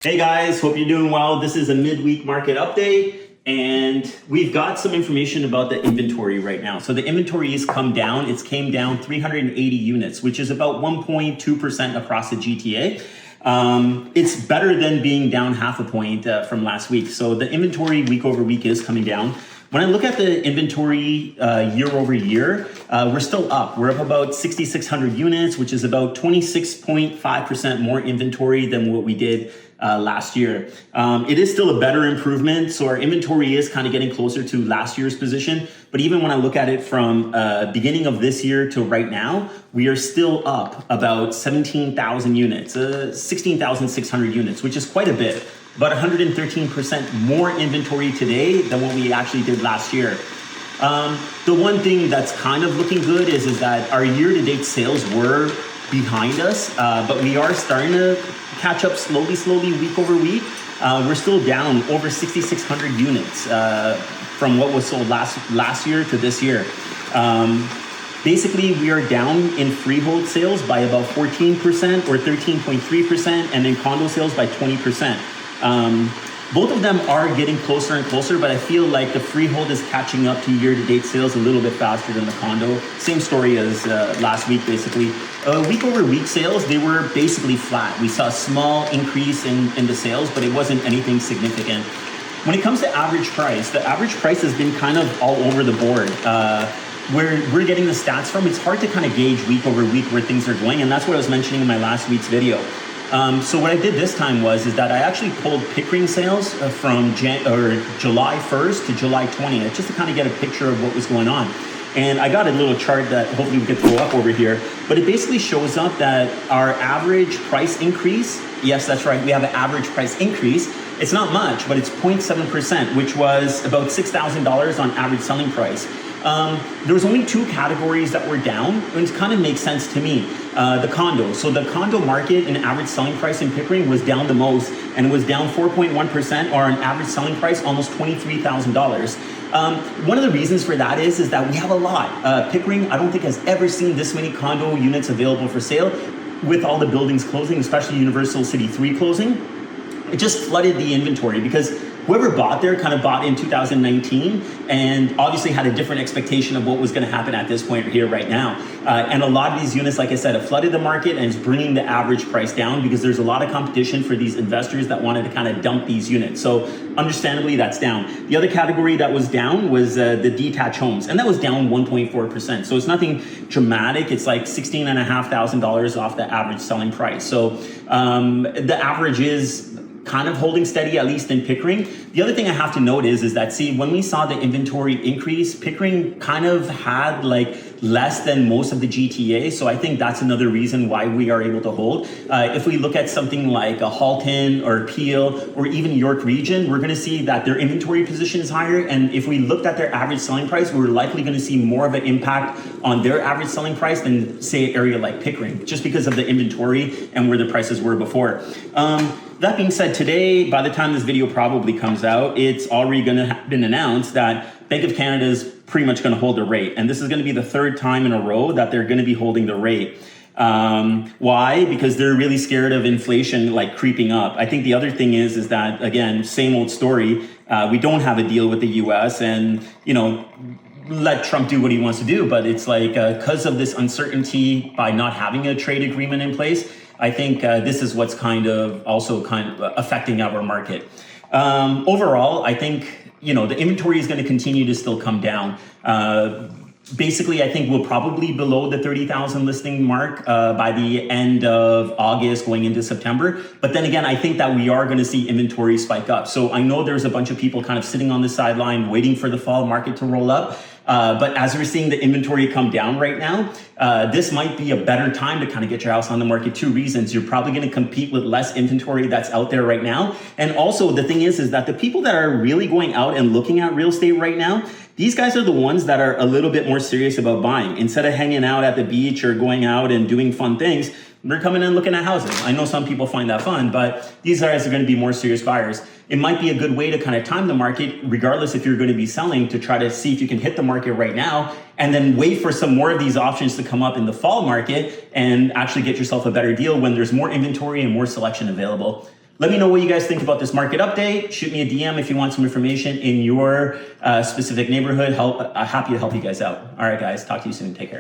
Hey guys, hope you're doing well. This is a midweek market update, and we've got some information about the inventory right now. So the inventory has come down. It's came down 380 units, which is about 1.2% across the GTA. It's better than being down half a point from last week. So the inventory week over week is coming down. When I look at the inventory year over year, we're still up. We're up about 6,600 units, which is about 26.5% more inventory than what we did last year. It is still a better improvement. So our inventory is kind of getting closer to last year's position. But even when I look at it from beginning of this year to right now, we are still up about 17,000 units, 16,600 units, which is quite a bit. About 113% more inventory today than what we actually did last year. The one thing that's kind of looking good is that our year-to-date sales were behind us, but we are starting to catch up slowly, week over week. We're still down over 6,600 units from what was sold last year to this year. Basically, we are down in freehold sales by about 14% or 13.3%, and in condo sales by 20%. Both of them are getting closer and closer, but I feel like the freehold is catching up to year-to-date sales a little bit faster than the condo. Same story as last week, basically. Week over week sales, they were basically flat. We saw a small increase in the sales, but it wasn't anything significant. When it comes to average price, the average price has been kind of all over the board. Where we're getting the stats from, it's hard to kind of gauge week over week where things are going, and that's what I was mentioning in my last week's video. So what I did this time is that I actually pulled Pickering sales from July 1st to July 20th, just to kind of get a picture of what was going on. And I got a little chart that hopefully we can throw up over here, but it basically shows up that our average price increase, yes, that's right, we have an average price increase. It's not much, but it's 0.7%, which was about $6,000 on average selling price. There was only two categories that were down, and it kind of makes sense to me. The condo. So the condo market and average selling price in Pickering was down the most, and it was down 4.1%, or an average selling price almost $23,000. One of the reasons for that is that we have a lot. Pickering, I don't think, has ever seen this many condo units available for sale with all the buildings closing, especially Universal City 3 closing. It just flooded the inventory because whoever bought there kind of bought in 2019 and obviously had a different expectation of what was going to happen at this point here right now. And a lot of these units, like I said, have flooded the market and is bringing the average price down because there's a lot of competition for these investors that wanted to kind of dump these units. So understandably, that's down. The other category that was down was the detached homes, and that was down 1.4%. So it's nothing dramatic. It's like $16,500 off the average selling price. So the average is kind of holding steady, at least in Pickering. The other thing I have to note is that, see, when we saw the inventory increase, Pickering kind of had like less than most of the GTA. So I think that's another reason why we are able to hold. If we look at something like a Halton or Peel or even York Region, we're going to see that their inventory position is higher. And if we looked at their average selling price, we're likely going to see more of an impact on their average selling price than, say, an area like Pickering, just because of the inventory and where the prices were before. That being said, today, by the time this video probably comes out, it's already going to have been announced that Bank of Canada is pretty much going to hold the rate. And this is going to be the third time in a row that they're going to be holding the rate. Why? Because they're really scared of inflation like creeping up. I think the other thing is that, again, same old story. We don't have a deal with the US, and, you know, let Trump do what he wants to do. But it's like because of this uncertainty by not having a trade agreement in place, I think this is what's kind of affecting our market. Overall, I think, you know, the inventory is going to continue to still come down. Basically, I think we'll probably below the 30,000 listing mark by the end of August going into September. But then again, I think that we are going to see inventory spike up. So I know there's a bunch of people kind of sitting on the sideline waiting for the fall market to roll up. But as we're seeing the inventory come down right now, this might be a better time to kind of get your house on the market. Two reasons. You're probably going to compete with less inventory that's out there right now. And also the thing is that the people that are really going out and looking at real estate right now, these guys are the ones that are a little bit more serious about buying. Instead of hanging out at the beach or going out and doing fun things, they're coming in looking at houses. I know some people find that fun, but these guys are going to be more serious buyers. It might be a good way to kind of time the market, regardless if you're going to be selling, to try to see if you can hit the market right now and then wait for some more of these options to come up in the fall market and actually get yourself a better deal when there's more inventory and more selection available. Let me know what you guys think about this market update. Shoot me a DM if you want some information in your specific neighborhood. Happy to help you guys out. All right, guys, talk to you soon. Take care.